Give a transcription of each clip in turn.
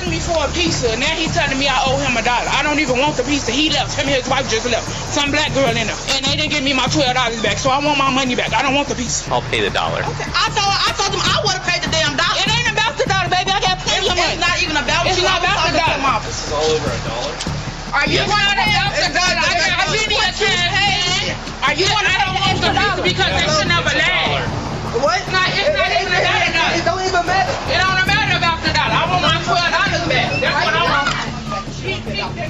charging me for a pizza, and now he's telling me I owe him $1. I don't even want the pizza. He left. Him and his wife just left. Some black girl in there, and they didn't give me my $12 back, so I want my money back. I don't want the pizza. I'll pay the $1. Okay. I told them I would have paid the damn $1. It ain't about the $1, baby. I got plenty of money. It's not even about It's you. not about the $1. This is all over $1. Are you one of them? I didn't even pay. Are you one of them because they should never lie? What? It's not even about the $1. It don't even matter. It don't matter about the $1. I want my $12 back. That's what I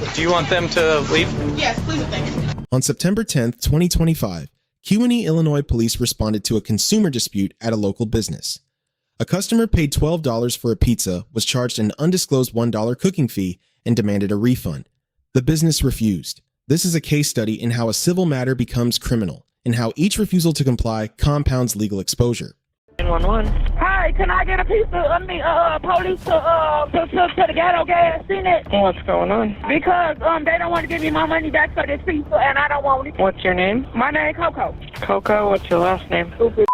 want. Do you want them to leave? Yes, please and thank you. On September 10th, 2025, Kewanee, Illinois police responded to a consumer dispute at a local business. A customer paid $12 for a pizza, was charged an undisclosed $1 cooking fee, and demanded a refund. The business refused. This is a case study in how a civil matter becomes criminal, and how each refusal to comply compounds legal exposure. 911. Hi, can I get a piece of, police to the ghetto gas unit? What's going on? Because, they don't want to give me my money back for this pizza, and I don't want it. What's your name? My name Coco. Coco, what's your last name? Stupid.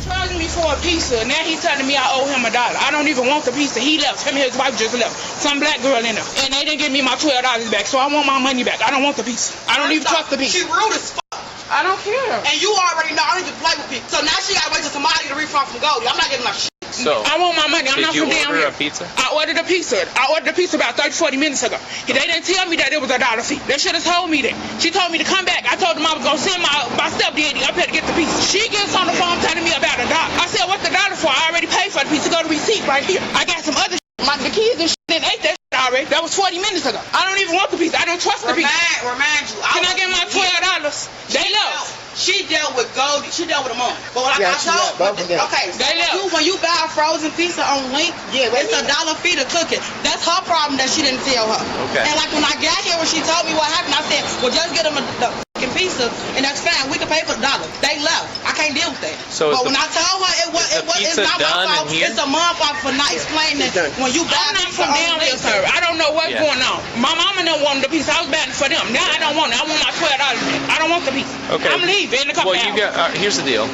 Charging me for a pizza, and now he's telling me I owe him $1. I don't even want the pizza. He left. Him and his wife just left. Some black girl in there, and they didn't give me my $12 back, so I want my money back. I don't want the pizza. I don't even trust the pizza. She rude as fuck. I don't care. And you already know I don't even play with people. So now she gotta wait till somebody to refund from Goldie. I'm not getting my shit. So, I want my money. I'm not from down here. Did you order a pizza? I ordered a pizza. I ordered a pizza about 30-40 minutes ago. They didn't tell me that it was $1 fee. They should have told me that. She told me to come back. I told them I was going to send my stepdaddy up here to get the pizza. She gets on the phone telling me about $1. I said, what's the $1 for? I already paid for the pizza. Go to receipt right here. I got some other shit. The kids and shit didn't ate that shit already. That was 40 minutes ago. I don't even want the pizza. I don't trust the pizza. Remind you. Can I get my $12? They left. She dealt with Goldie. She dealt with a mom. But like Yeah, I told, okay, so when you buy a frozen pizza on Link, it's $1 fee to cook it. That's her problem that she didn't tell her. Okay. And like when I got here, when she told me what happened, I said, well, just get them the fucking pizza, and that's fine. We can pay for the $1. They left. I can't deal with that. So but when I told her it's not my fault, it's a mom fault for not explaining that when you buy I'm not pizza from down on here, Link. sir. I don't know what's going on. My mama didn't want the pizza. I was buying it for them. Now I don't want it. I want my $12 back. I don't want the pizza. Okay. I'm leaving in a couple hours. Here's the deal.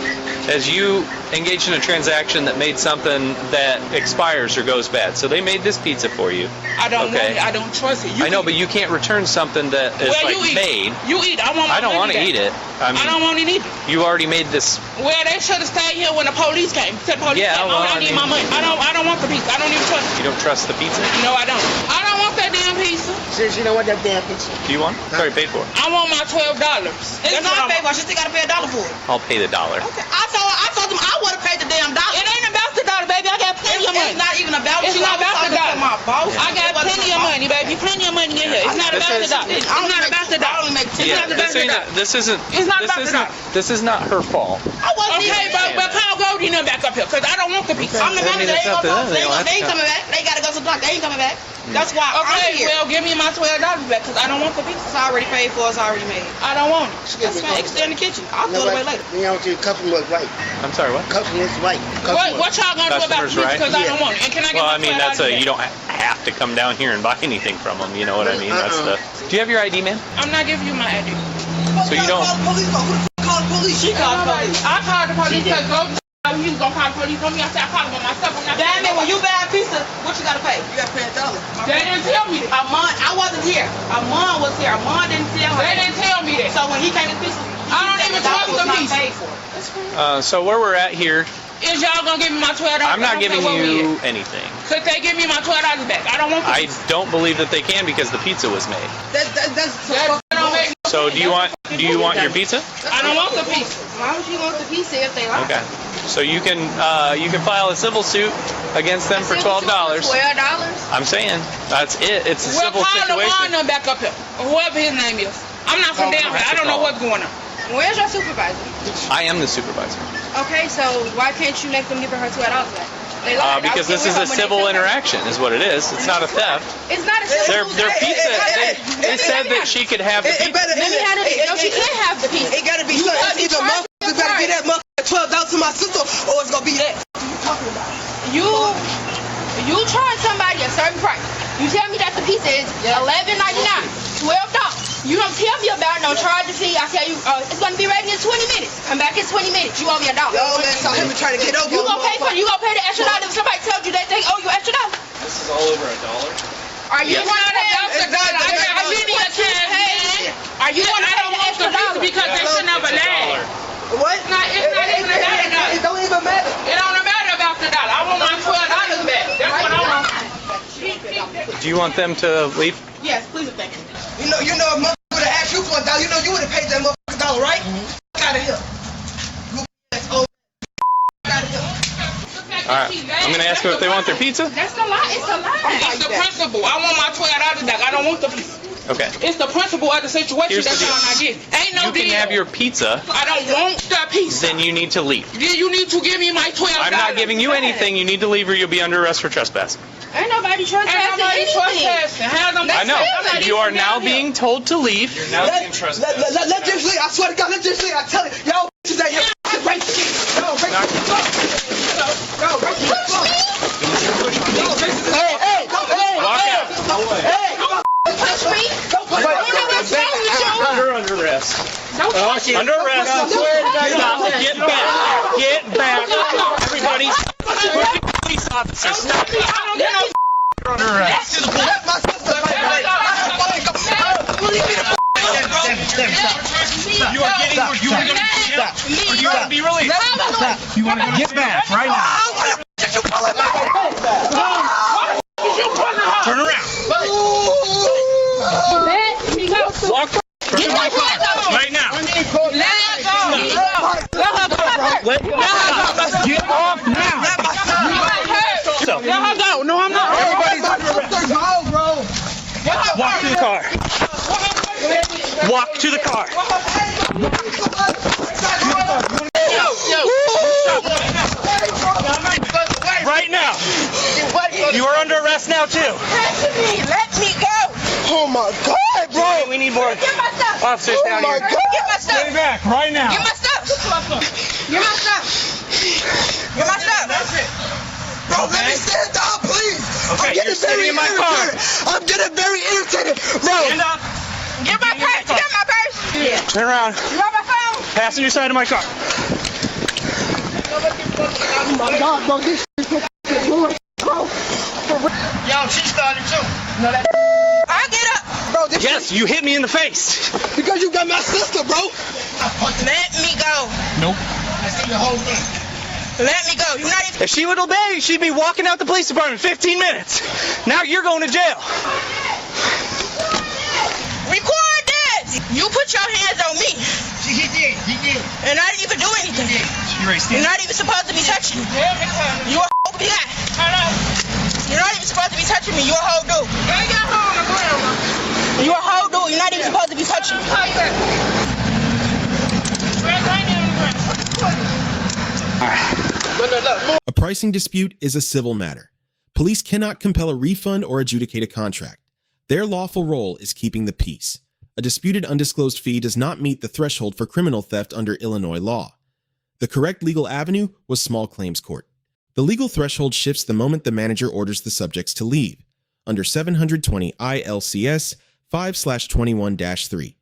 As you engaged in a transaction that made something that expires or goes bad. So they made this pizza for you. I don't want it. I don't trust it. I know, but you can't return something that is made. You eat. I want my I don't want to money eat back. it. I mean, I don't want it either. you already made this. Well, they should have stayed here when the police came. Said police came. Well, I need my money. I don't want the pizza. I don't even trust it. You don't trust the pizza? No, I don't. I don't want that damn pizza. Since you don't want that damn pizza. Do you want it? It's already paid for. I want my $12. It's not paid for. She still got to pay $1 for it. I'll pay the $1. Okay. I told them I would have paid the damn $1. It ain't about the $1, baby. I got plenty of money. It's not even about It's you. not about the $1. My boss. I got plenty of money, baby. Plenty of money in here. It's not about the $1. It's not about the $1. It's not about the $1. This isn't. It's not about the $1. This is not her fault. I wasn't Okay, but call Goldie and them back up here, because I don't want the pizza. I'm the manager. They ain't They coming back. They got to go to the doctor. They ain't coming back. That's why I'm Okay, here. well, give me my $12 back, because I don't want the pizza. It's already paid for. It's already made. I don't want it. That's fine. Extend the kitchen. I'll throw it away later. You know, the customer was right. I'm sorry, what? Customer is right. What y'all gonna do about the Customer's pizza, right. because I don't want it? And can I get Well, my I mean, $12 that's back? you don't have to come down here and buy anything from them. You know what I mean? That's the. Do you have your ID, man? I'm not giving you my ID. So you don't. Call the police. Who the f*** called the police? She called the police. I called the police because Goldie he was gonna call the police on me. I said I called him on myself. Damn it, when you buy a pizza, what you gotta pay? You gotta pay $1. They didn't tell me that. Amon, I wasn't here. Amon was here. Amon didn't tell her. They didn't tell me that. So when he came to pizza, I don't even trust the pizza. So where we're at here, Is y'all gonna give me my $12? I'm not giving you anything. Could they give me my $12 back? I don't want the I pizza. don't believe that they can because the pizza was made. That don't make no So sense. do you want your pizza? I don't want the pizza. Why would you want the pizza if they like Okay. So you can file a civil suit against them for $12. $12? I'm saying that's it. It's a Well, civil call situation. the back up here, or whoever his name is. I'm not from down here. I don't know what's going on. Where's your supervisor? I am the supervisor. Okay, so why can't you make them give her $12 back? They lied. Because this is a civil interaction, is what it is. It's not a theft. It's not a civil. Their pizza. They said that she could have the pizza. Let me handle it. No, she can't have the pizza. It gotta be something. Either motherfucker better get that motherfucker $12 to my sister, or it's gonna be that. You charge somebody a certain price. You tell me that the pizza is $11.99, $12. You don't tell me about no charge the fee. I tell you it's gonna be ready in 20 minutes. Come back in 20 minutes. You owe me $1. Yo, man, so him trying to get over. You gonna pay for it. You gonna pay the extra $1 if somebody tells you that they owe you extra $1. This is all over $1. Are you It's not about the dollar. I give me a cash, man. Are you I don't want the pizza because they should never last. What? It's not even about the dollar. It don't even matter. It don't matter about the dollar. I want my $12 back. That's what I want. Do you want them to leave? Yes, please and thank you. You know, if motherfucker would have asked you for $1, you know you would have paid that motherfucking $1, right? Out of here. Out of here. All right. I'm going to ask them if they want their pizza. That's a lie. It's a lie. It's the principle. I want my $12 back. I don't want the pizza. Okay. It's the principle of the situation. Here's the That's deal. all I'm not getting. Ain't no You can deal. have your pizza, I don't want the pizza. then you need to leave. You need to give me my $12. I'm not giving you anything. You need to leave or you'll be under arrest for trespass. Ain't nobody trespassing. Ain't nobody trespassing. I know. You are now being told to leave. You're now Let James leave. I swear to God, let James leave. I tell you, y'all bitches ain't here. Racist. Y'all racist. Y'all racist. Hey. Walk out. Push me. You're under arrest. Under arrest. Stop. Get back. Get back. Everybody. Police officers. Stop. You're under arrest. Let my sister You are getting where you are going to be jail. Or you want to be released. You want to get back right now. Turn around. Walk right now. Let go. Get off now. No, I'm not. Everybody's under arrest. Bro. Walk to the car. Walk to the car. Right now. You are under arrest now too. Let me go. Oh my God, bro. We need more Get my stuff. officers down Oh my here. God. Get my stuff. Stay back right now. Get my stuff. Get my stuff. Get my stuff. Bro, let me stand down, please. Okay, I'm getting you're sitting very in my car. irritated. I'm getting very irritated. Bro. Stand up. Get my purse. Get my purse. Yeah. Turn around. You got my phone? Passenger side of my car. Oh my God, bro. This is bro. Yo, she started too. I'll get up. Bro, this Yes, you hit me in the face. because you got my sister, bro. Let me go. Nope. I see the whole thing. Let me go. You're not even. If she would obey, she'd be walking out the police department in 15 minutes. Now you're going to jail. Record that. You put your hands on me. He did. And I didn't even do anything. You're not even supposed to be touching me. You a whole guy. You're not even supposed to be touching me. You a whole dude. You a whole dude. You're not even supposed to be touching me. A pricing dispute is a civil matter. Police cannot compel a refund or adjudicate a contract. Their lawful role is keeping the peace. A disputed undisclosed fee does not meet the threshold for criminal theft under Illinois law. The correct legal avenue was small claims court. The legal threshold shifts the moment the manager orders the subjects to leave, under 720 ILCS 5/21-3.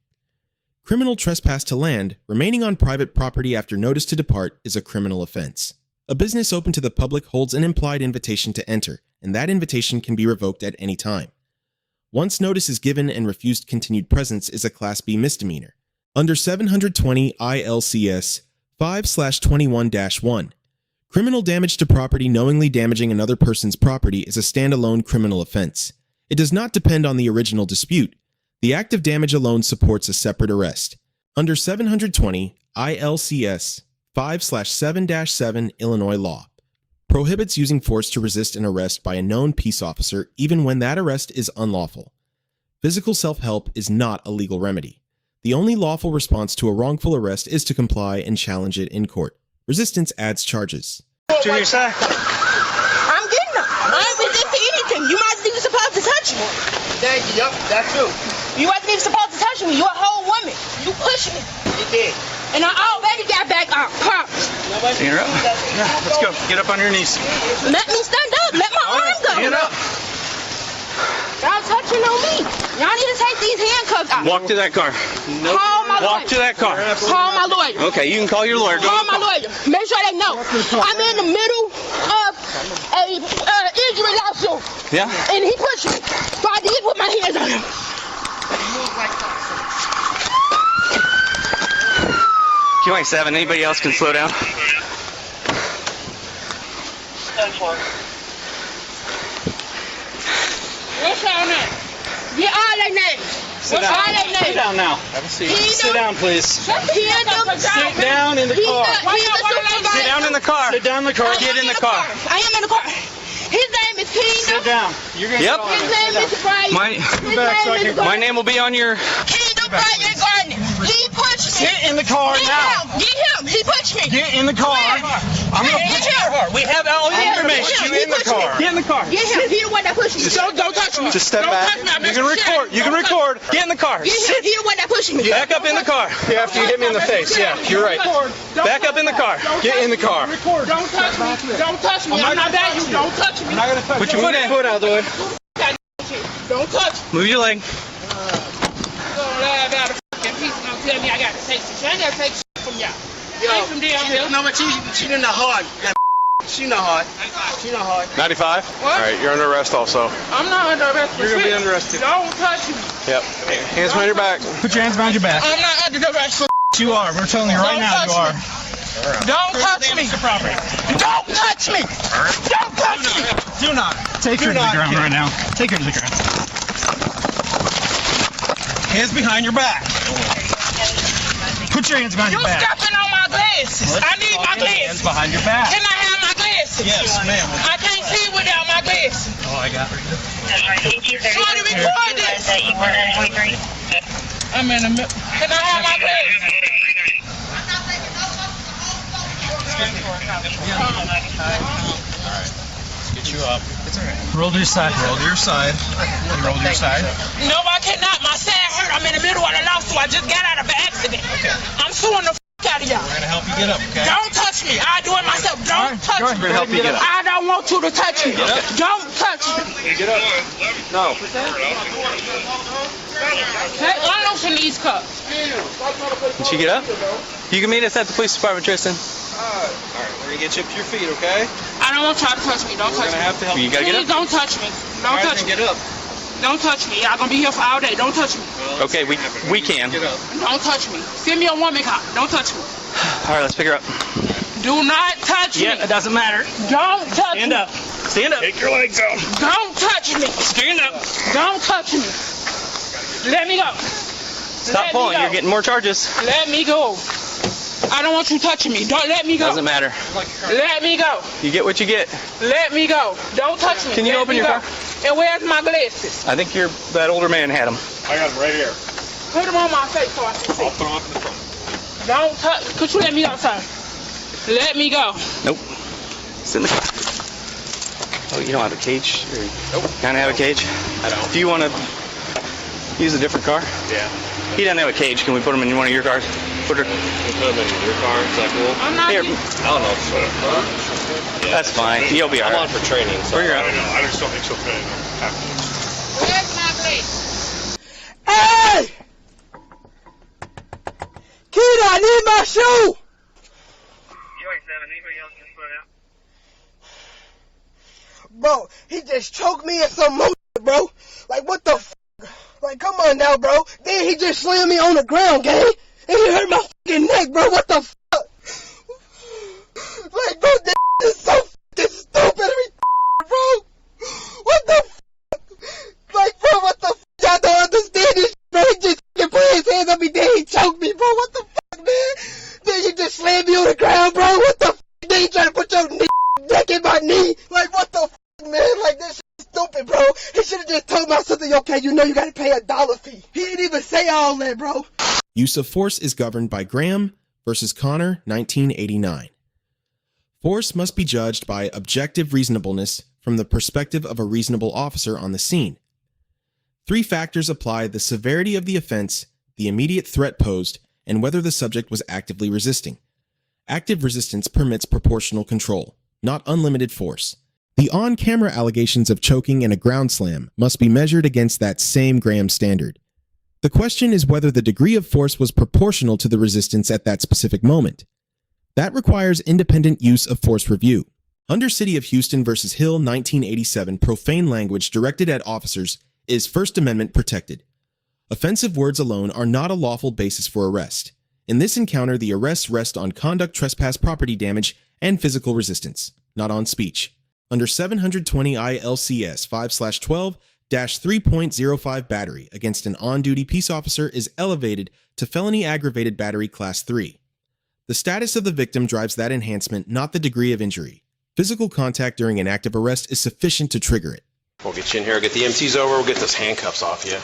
Criminal trespass to land, remaining on private property after notice to depart, is a criminal offense. A business open to the public holds an implied invitation to enter, and that invitation can be revoked at any time. Once notice is given and refused continued presence is a Class B misdemeanor. Under 720 ILCS 5/21-1, criminal damage to property knowingly damaging another person's property is a standalone criminal offense. It does not depend on the original dispute. The act of damage alone supports a separate arrest. Under 720 ILCS 5/7-7 Illinois law, prohibits using force to resist an arrest by a known peace officer even when that arrest is unlawful. Physical self-help is not a legal remedy. The only lawful response to a wrongful arrest is to comply and challenge it in court. Resistance adds charges. To your side. I'm getting up. I ain't resisting anything. You wasn't even supposed to touch me. Thank you. Yup, that's true. You wasn't even supposed to touch me. You're a whole woman. You pushed me. You did. And I already got back up. Props. Stand up. Yeah, let's go. Get up on your knees. Let me stand up. Let my arm go. Stand up. Y'all touching on me. Y'all need to take these handcuffs off. Walk to that car. Call my Walk lawyer. to that car. Call my lawyer. Okay, you can call your lawyer. Go Call to the my car. lawyer. Make sure they know. I'm in the middle of a really lost you. Yeah. And he pushed me. So I did put my hands on him. Kewanee 7, anybody else can slow down? What's your name? Get all their names. Sit down. All their Sit names. down now. Have a seat. Sit down, please. Sit down in the car. Sit down in the car. Sit down in the car. Get in the car. I am in the car. His name is Kingdom. Sit down. You're gonna Yep. His name is Brian. My name will be on your. Kingdom Brian Gardner. He pushed me. Get in the car now. Get him. He pushed me. Get in the car. I'm gonna put you in the car. We have all the information. Get in the car. Get in the car. Get him. He the one that pushed me. Don't touch me. Just step Don't back. touch me. I'm You can Mr. record. You can record. Get in the car. Get him. He the one that pushed me. Back up in the car. Yeah, after you hit me in the face. Yeah, you're right. Back up in the car. Get in the car. Don't touch me. Don't touch me. I'm not that you. Don't touch me. Put your foot in. Foot out the way. Don't touch me. Move your leg. Don't lie about a fucking piece and don't tell me I got to take shit. I ain't got to take shit from y'all. Take from down here. No, but she didn't know hard. She not hard. She not hard. 95. What? All right, you're under arrest also. I'm not under arrest. You're gonna be under arrested. Don't touch me. Yep. Hands behind your back. Put your hands behind your back. I'm not under arrest for You are. We're telling you right Don't now touch you are. me. Don't touch me. Don't touch me. Don't touch me. Do not. Take her to the ground right now. Take her to the ground. Hands behind your back. Put your hands behind You your back. stepping on my glasses. I need my Hands glasses. behind your back. Can I have my glasses? Yes, ma'am. I can't see without my glasses. Oh, I got her. Somebody record this. I'm in the middle. Can I have my glasses? Get you up. Roll to your side. Roll to your side. Roll to your side. No, I cannot. My side hurt. I'm in the middle of the lawsuit. I just got out of an accident. I'm suing the out of y'all. We're gonna help you get up, okay? Don't touch me. I do it myself. Don't touch me. We're gonna help you get up. I don't want you to touch me. Don't touch me. Get up. No. Hey, unloosen these cuffs. Did she get up? You can meet us at the police department, Tristan. Alright, we're gonna get you up to your feet, okay? I don't want y'all to touch me. Don't touch me. Have to help you. Gotta get Please up. don't touch me. Don't touch me. Get up. Don't touch me. Y'all gonna be here for all day. Don't touch me. Okay, we can. Get up. Don't touch me. Send me a woman cop. Don't touch me. Alright, let's pick her up. Do not touch me. Yeah, it doesn't matter. Don't touch Stand me. up. Stand up. Take your legs out. Don't touch me. Stand up. Don't touch me. Let me go. Stop pulling. You're getting more charges. Let me go. I don't want you touching me. Don't let me go. Doesn't matter. Let me go. You get what you get. Let me go. Don't touch me. Can you Let open me your go. car? And where's my glasses? I think that older man had them. I got them right here. Put them on my face so I can see. I'll put them up in the front. Don't touch. Could you let me go, sir? Let me go. Nope. Sit in the car. Oh, you don't have a cage? Nope. Kind of have a cage? I don't. Do you want to use a different car? Yeah. He doesn't have a cage. Can we put him in one of your cars? Put her. We'll put them in your car. Is that cool? I'm not. Here. I don't know. So, That's fine. You'll be all I'm right. on for training. So Bring her I up. don't know. I just don't think she'll fit in. Where's my glasses? Hey! Kid, I need my shoe! Bro, he just choked me in some more, bro. Like, what the f***? Like, come on now, bro. Then he just slammed me on the ground, gang. And he hurt my fucking neck, bro. What the f***? Like, bro, this is so fucking stupid, bro. What the f***? Like, bro, what the f***? Y'all don't understand this, bro. He just fucking put his hands on me, then he choked me, bro. What the f***, man? Then you just slammed me on the ground, bro. What the f***? Then you trying to put your neck in my knee. Like, what the f***, man? Like, this shit is stupid, bro. He should have just told my sister, okay, you know you gotta pay $1 fee. He didn't even say all that, bro. Use of force is governed by Graham versus Connor, 1989. Force must be judged by objective reasonableness from the perspective of a reasonable officer on the scene. 3 factors apply: the severity of the offense, the immediate threat posed, and whether the subject was actively resisting. Active resistance permits proportional control, not unlimited force. The on-camera allegations of choking and a ground slam must be measured against that same Graham standard. The question is whether the degree of force was proportional to the resistance at that specific moment. That requires independent use of force review. Under City of Houston versus Hill 1987, profane language directed at officers is First Amendment protected. Offensive words alone are not a lawful basis for arrest. In this encounter, the arrests rest on conduct, trespass, property damage, and physical resistance, not on speech. Under 720 ILCS 5/12-3.05 battery against an on-duty peace officer is elevated to felony aggravated battery class 3. The status of the victim drives that enhancement, not the degree of injury. Physical contact during an active arrest is sufficient to trigger it. We'll get you in here, get the MTs over, we'll get those handcuffs off you. We'll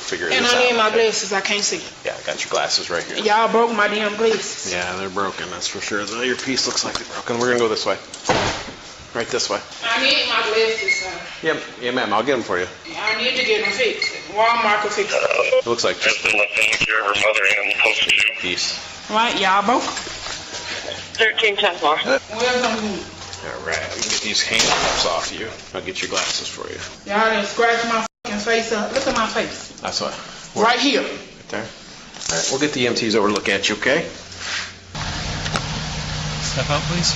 figure this out. And I need my glasses, I can't see. Yeah, I got your glasses right here. Y'all broke my damn glasses. Yeah, they're broken, that's for sure. Though your piece looks like they're broken. We're gonna go this way. Right this way. I need my glasses, sir. Yeah, ma'am, I'll get them for you. I need to get them fixed. Walmart can fix it. It looks like just That's the left hand here, her mother and close to you. a piece. Right, y'all broke? 1310 more. Where's them? All right, we can get these handcuffs off you. I'll get your glasses for you. Y'all done scratched my fucking face up. Look at my face. That's what. Right here. Right there. All right, we'll get the EMTs over to look at you, okay? Step out, please.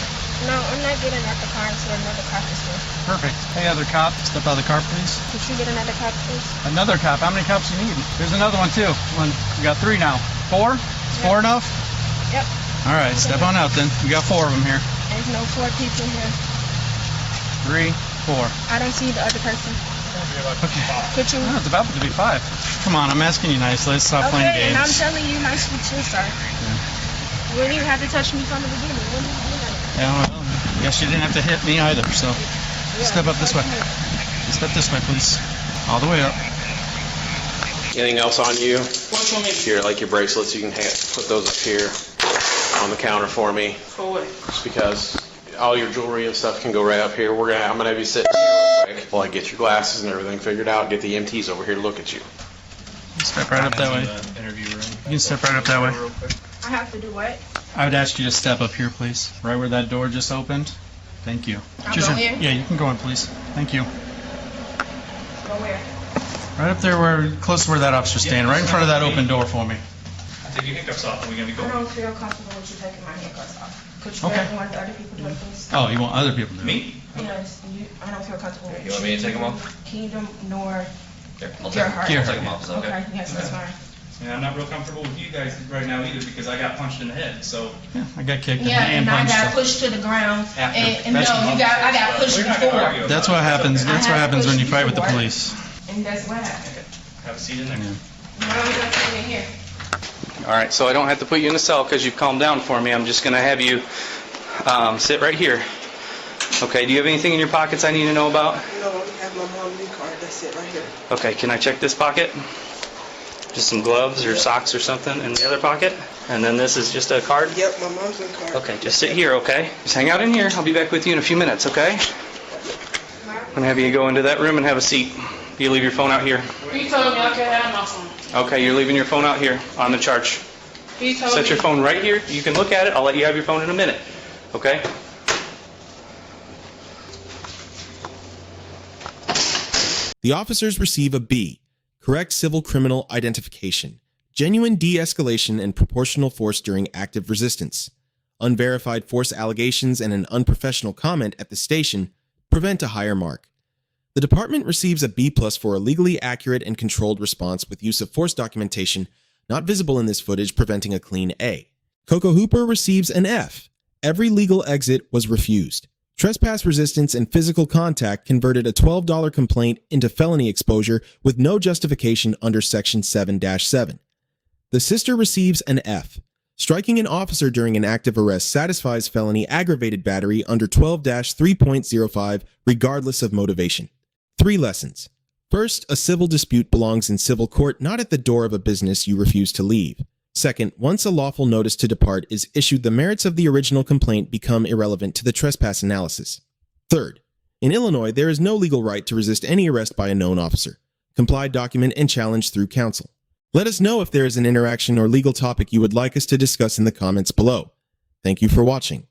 No, I'm not getting out the car until another cop is here. Perfect. Hey, other cop, step out of the car, please. Could you get another cop, please? Another cop. How many cops you need? There's another one, too. We got 3 now. 4? Is 4 enough? Yep. All right, step on out then. We got 4 of them here. There's no 4 people here. 3, 4. I don't see the other person. Okay. Could you? Oh, it's about to be 5. Come on, I'm asking you nicely. Let's stop playing Okay, games. and I'm telling you nicely too, sir. You didn't even have to touch me from the beginning. When did you do that? Yeah, well, I guess you didn't have to hit me either, so step up this way. Step this way, please. All the way up. Anything else on you? What you want me to Here, like your bracelets, you can put those up here on the counter for me. For what? Just because all your jewelry and stuff can go right up here. I'm gonna have you sit here real quick while I get your glasses and everything figured out. Get the EMTs over here to look at you. Step right up that way. You can step right up that way. I have to do what? I would ask you to step up here, please. Right where that door just opened. Thank you. I'll go here? Yeah, you can go in, please. Thank you. Go where? Right up there, close to where that officer's standing. Right in front of that open door for me. Take your handcuffs off and we're going to I go. don't feel comfortable with you taking my handcuffs off. Could you Okay. have one of the other people do it, please? Oh, you want other people to do it? Me? Yes, I don't feel comfortable with You want me to take 'em off? Kingdom nor Here, I'll Gerhard. take them off. Is that Okay, yes, that's fine. And I'm not real comfortable with you guys right now either because I got punched in the head. So Yeah, I got kicked Yeah, and I punched. got pushed to the ground, After. and no, I got pushed we're not going to before, argue. That's what happens. That's I what had happens when you pushed fight with the before. police. and that's what happened. Have a seat in there. Why don't you just sit in here? All right, so I don't have to put you in a cell because you've calmed down for me. I'm just going to have you sit right here. Okay, do you have anything in your pockets I need to know about? No, I have my mom's new card. That's it right here. Okay, can I check this pocket? Just some gloves or socks or something in the other pocket? And then this is just a card? Yep, my mom's new card. Okay, just sit here, okay? Just hang out in here. I'll be back with you in a few minutes, okay? I'm going to have you go into that room and have a seat. You leave your phone out here. He told me I can't have my phone. Okay, you're leaving your phone out here on the charge. He told Set me. your phone right here. You can look at it. I'll let you have your phone in a minute. Okay? The officers receive a B, correct civil criminal identification, genuine de-escalation and proportional force during active resistance. Unverified force allegations and an unprofessional comment at the station prevent a higher mark. The department receives a B+ for a legally accurate and controlled response with use of force documentation not visible in this footage, preventing a clean A. Coco Hooper receives an F. Every legal exit was refused. Trespass resistance and physical contact converted a $12 complaint into felony exposure with no justification under Section 7-7. The sister receives an F. Striking an officer during an active arrest satisfies felony aggravated battery under 12-3.05 regardless of motivation. 3 lessons. First, a civil dispute belongs in civil court, not at the door of a business you refuse to leave. Second, once a lawful notice to depart is issued, the merits of the original complaint become irrelevant to the trespass analysis. Third, in Illinois, there is no legal right to resist any arrest by a known officer. Comply, document, and challenge through counsel. Let us know if there is an interaction or legal topic you would like us to discuss in the comments below. Thank you for watching.